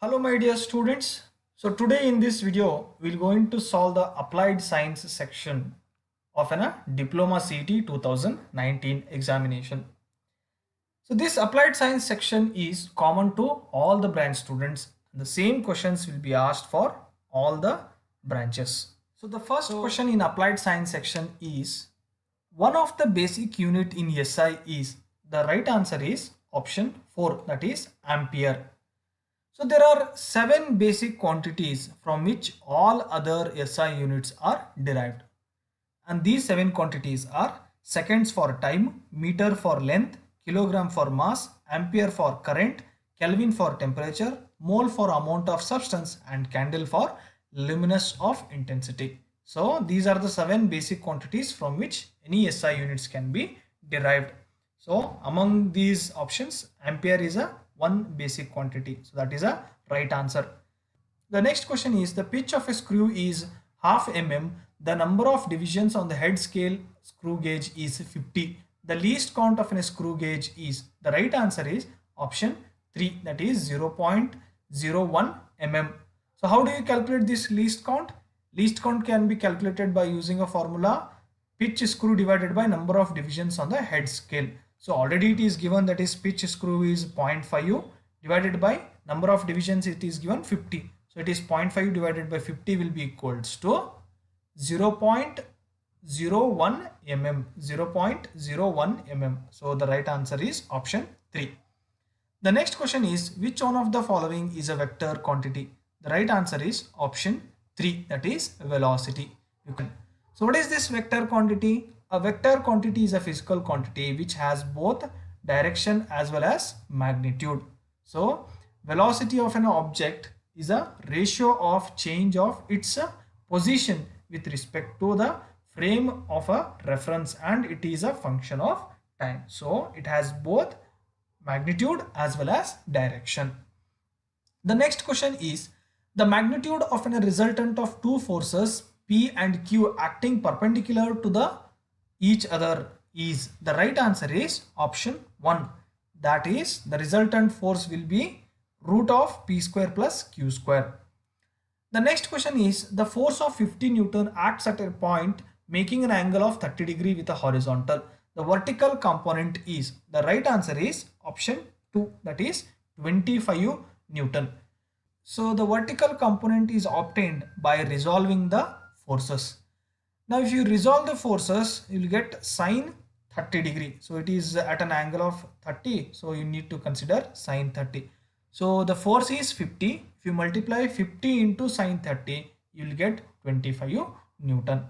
Hello my dear students. So today in this video we're going to solve the applied science section of an Diploma CET 2019 examination. So this applied science section is common to all the branch students. The same questions will be asked for all the branches. So the first question in applied science section is one of the basic unit in SI is, the right answer is option 4, that is ampere. So there are 7 basic quantities from which all other SI units are derived. And these 7 quantities are seconds for time, meter for length, kilogram for mass, ampere for current, Kelvin for temperature, mole for amount of substance, and candle for luminous of intensity. So these are the 7 basic quantities from which any SI units can be derived. So among these options, ampere is a one basic quantity. So that is a right answer. The next question is, the pitch of a screw is half mm. The number of divisions on the head scale screw gauge is 50. The least count of a screw gauge is, the right answer is option 3, that is 0.01 mm. So how do you calculate this least count? Least count can be calculated by using a formula pitch screw divided by number of divisions on the head scale. So already it is given, that is pitch screw is 0.5 divided by number of divisions, it is given 50. So it is 0.5 divided by 50 will be equals to 0.01 mm. 0.01 mm. So the right answer is option 3. The next question is, which one of the following is a vector quantity? The right answer is option 3, that is velocity. So what is this vector quantity? A vector quantity is a physical quantity which has both direction as well as magnitude. So velocity of an object is a ratio of change of its position with respect to the frame of a reference, and it is a function of time. So it has both magnitude as well as direction. The next question is, the magnitude of a resultant of two forces P and Q acting perpendicular to each other is, the right answer is option 1, that is the resultant force will be root of P square plus Q square. The next question is, the force of 50 Newton acts at a point making an angle of 30 degree with a horizontal. The vertical component is, the right answer is option 2, that is 25 Newton. So the vertical component is obtained by resolving the forces. Now if you resolve the forces, you will get sine 30 degree. So it is at an angle of 30. So you need to consider sine 30. So the force is 50. If you multiply 50 into sine 30, you will get 25 Newton.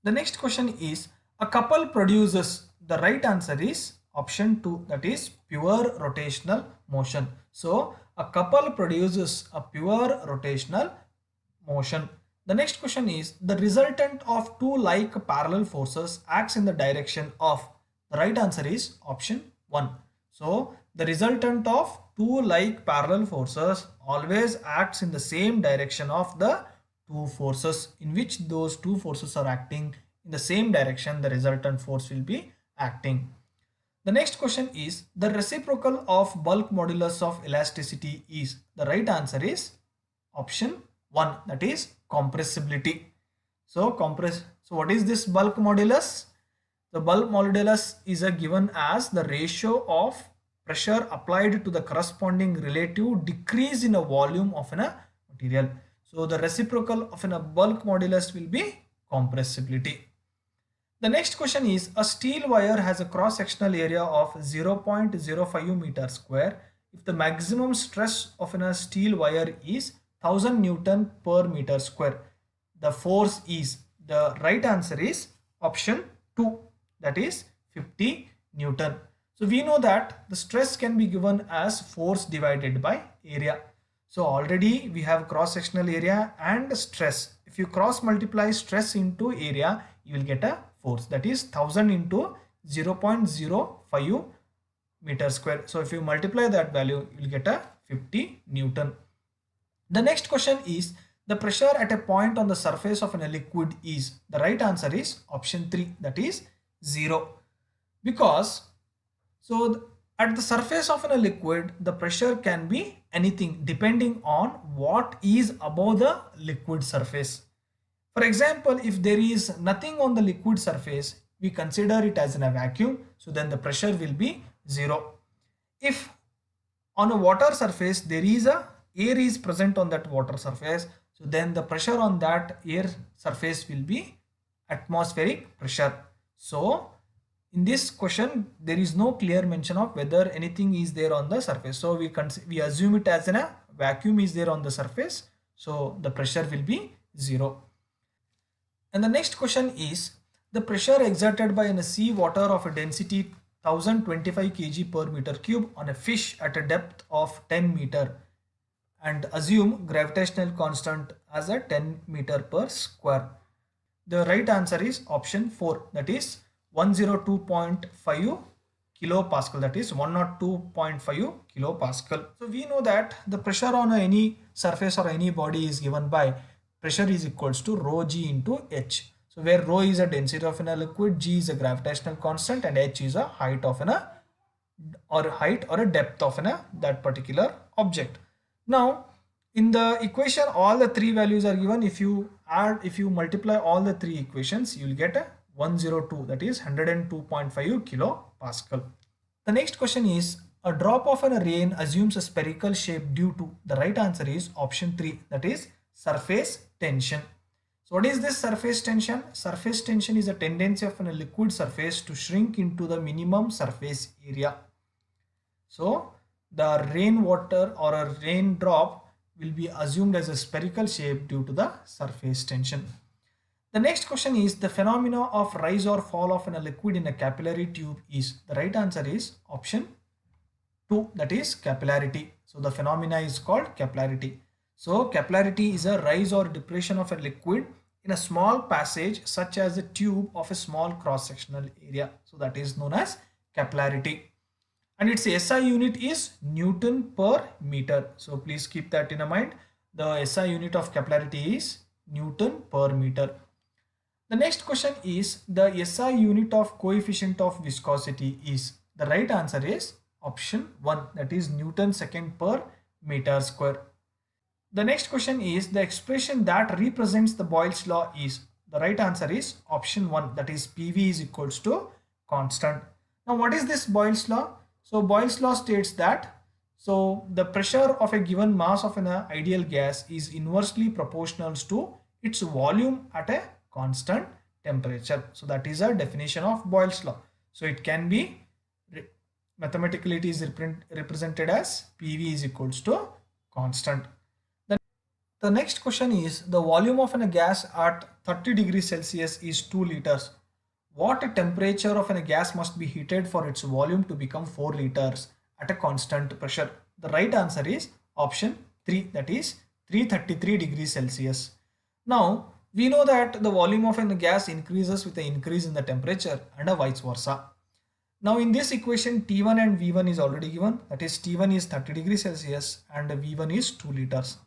The next question is, a couple produces, the right answer is option 2, that is pure rotational motion. So a couple produces a pure rotational motion. The next question is, the resultant of two like parallel forces acts in the direction of, the right answer is option 1. So the resultant of two like parallel forces always acts in the same direction of the two forces in which those two forces are acting in the same direction. The resultant force will be acting. The next question is, the reciprocal of bulk modulus of elasticity is, the right answer is option 1, that is compressibility. So what is this bulk modulus? The bulk modulus is given as the ratio of pressure applied to the corresponding relative decrease in a volume of a material. So the reciprocal of a bulk modulus will be compressibility. The next question is, a steel wire has a cross-sectional area of 0.05 meter square. If the maximum stress of a steel wire is 1000 Newton per meter square, the force is, the right answer is option 2, that is 50 Newton. So we know that the stress can be given as force divided by area. So already we have cross-sectional area and stress. If you cross multiply stress into area, you will get a force, that is 1000 into 0.05 meter square. So if you multiply that value, you will get a 50 Newton. The next question is, the pressure at a point on the surface of a liquid is, the right answer is option 3, that is 0. Because At the surface of a liquid, the pressure can be anything depending on what is above the liquid surface. For example, if there is nothing on the liquid surface, we consider it as in a vacuum, so then the pressure will be 0. If on a water surface there is a air is present on that water surface, so then the pressure on that air surface will be atmospheric pressure. So in this question there is no clear mention of whether anything is there on the surface, so we assume it as a vacuum is there on the surface, so the pressure will be 0. And the next question is the pressure exerted by a sea water of a density 1025 kg per meter cube on a fish at a depth of 10 meter, and assume gravitational constant as a 10 meter per square. The right answer is option 4, that is 102.5 kilopascal, that is 102.5 kilopascal. So we know that the pressure on any surface or any body is given by pressure is equals to rho g into h. So where rho is a density of a liquid, g is a gravitational constant, and h is a height of a depth of that particular object. Now in the equation all the three values are given. If you multiply all the three equations, you will get a 102, that is 102.5 kilopascal. The next question is a drop of a rain assumes a spherical shape due to, the right answer is option 3, that is surface tension. So what is this surface tension? Surface tension is a tendency of a liquid surface to shrink into the minimum surface area. So the rainwater or a raindrop will be assumed as a spherical shape due to the surface tension. The next question is the phenomena of rise or fall of a liquid in a capillary tube is, the right answer is option 2, that is capillarity. So the phenomena is called capillarity. So capillarity is a rise or depression of a liquid in a small passage such as a tube of a small cross-sectional area. So that is known as capillarity. And its SI unit is Newton per meter. So please keep that in mind. The SI unit of capillarity is Newton per meter. The next question is the SI unit of coefficient of viscosity is, the right answer is option 1, that is Newton second per meter square. The next question is the expression that represents the Boyle's law is, the right answer is option 1, that is PV is equals to constant. Now what is this Boyle's law? So Boyle's law states that the pressure of a given mass of an ideal gas is inversely proportional to its volume at a constant temperature. So that is a definition of Boyle's law. So it can be mathematically it is represented as PV is equals to constant. The next question is the volume of a gas at 30 degrees Celsius is 2 liters. What temperature of a gas must be heated for its volume to become 4 liters at a constant pressure? The right answer is option 3, that is 333 degrees Celsius. Now we know that the volume of a gas increases with the increase in the temperature and vice versa. Now in this equation T1 and V1 is already given, that is T1 is 30 degrees Celsius and V1 is 2 liters.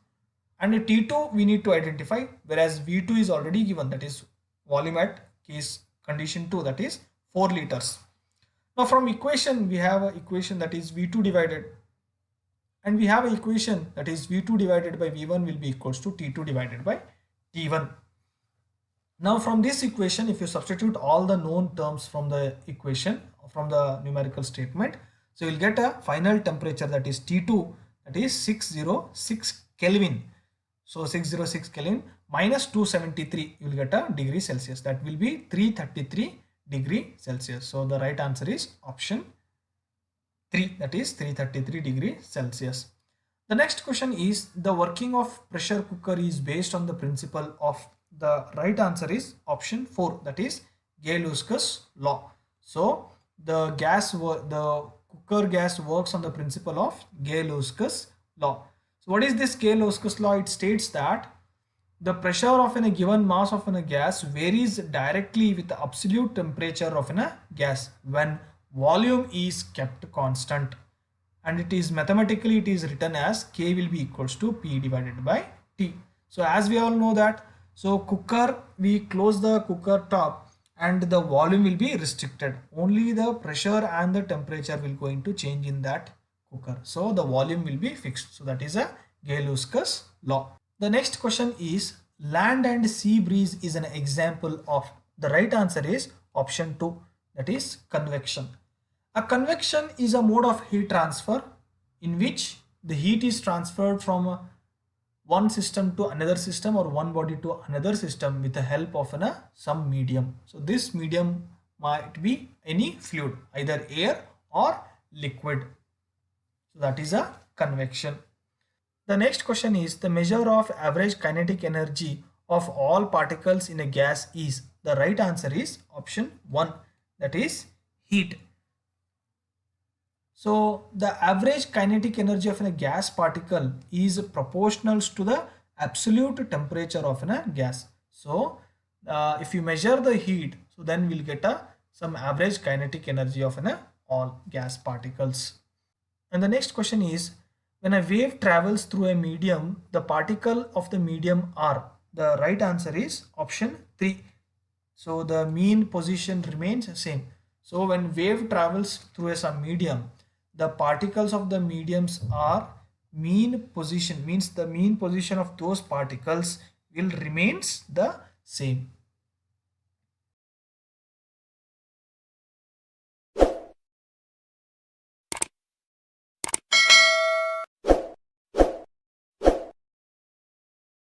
And T2 we need to identify, whereas V2 is already given, that is volume at case condition 2, that is 4 liters. Now from equation we have an equation that is V2 divided, and we have an equation that is V2 divided by V1 will be equals to T2 divided by T1. Now from this equation, if you substitute all the known terms from the equation, from the numerical statement, so you'll get a final temperature that is T2, that is 606 Kelvin. So 606 Kelvin minus 273, you will get a degree Celsius, that will be 333 degree Celsius. So the right answer is option 3, that is 333 degree Celsius. The next question is the working of pressure cooker is based on the principle of, the right answer is option 4, that is Gay-Luskas's law. So the cooker gas works on the principle of Gay-Luskas's law. So what is this Gay-Luskas's law? It states that the pressure of a given mass of a gas varies directly with the absolute temperature of a gas when volume is kept constant, and it is mathematically it is written as K will be equals to P divided by T. So as we all know that, so cooker, we close the cooker top and the volume will be restricted. Only the pressure and the temperature will going to change in that cooker. So the volume will be fixed. So that is a Gay-Lussac law. The next question is land and sea breeze is an example of. The right answer is option 2, that is convection. A convection is a mode of heat transfer in which the heat is transferred from one system to another system or one body to another system with the help of some medium. So this medium might be any fluid, either air or liquid. So that is a convection. The next question is the measure of average kinetic energy of all particles in a gas is. The right answer is option 1, that is heat. So the average kinetic energy of a gas particle is proportional to the absolute temperature of a gas. So if you measure the heat, so then we'll get some average kinetic energy of all gas particles. And the next question is when a wave travels through a medium, the particle of the medium are. The right answer is option 3. So the mean position remains same. So when wave travels through some medium, the particles of the mediums are mean position, means the mean position of those particles will remains the same.